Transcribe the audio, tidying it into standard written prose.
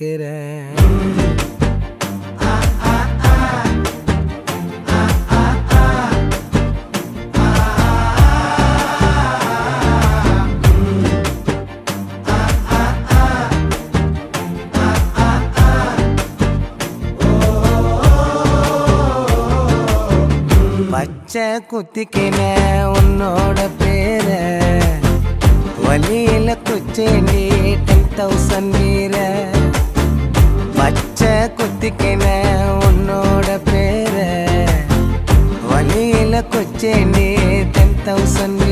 கேட்கிறேன். பச்சை குத்திக்கின உன்னோட பேர வலியில குச்சேண்டி 10,000 வீர. பச்சை குத்திக்கின உன்னோட பேர வலியில குச்சேண்டி 10,000 வீர.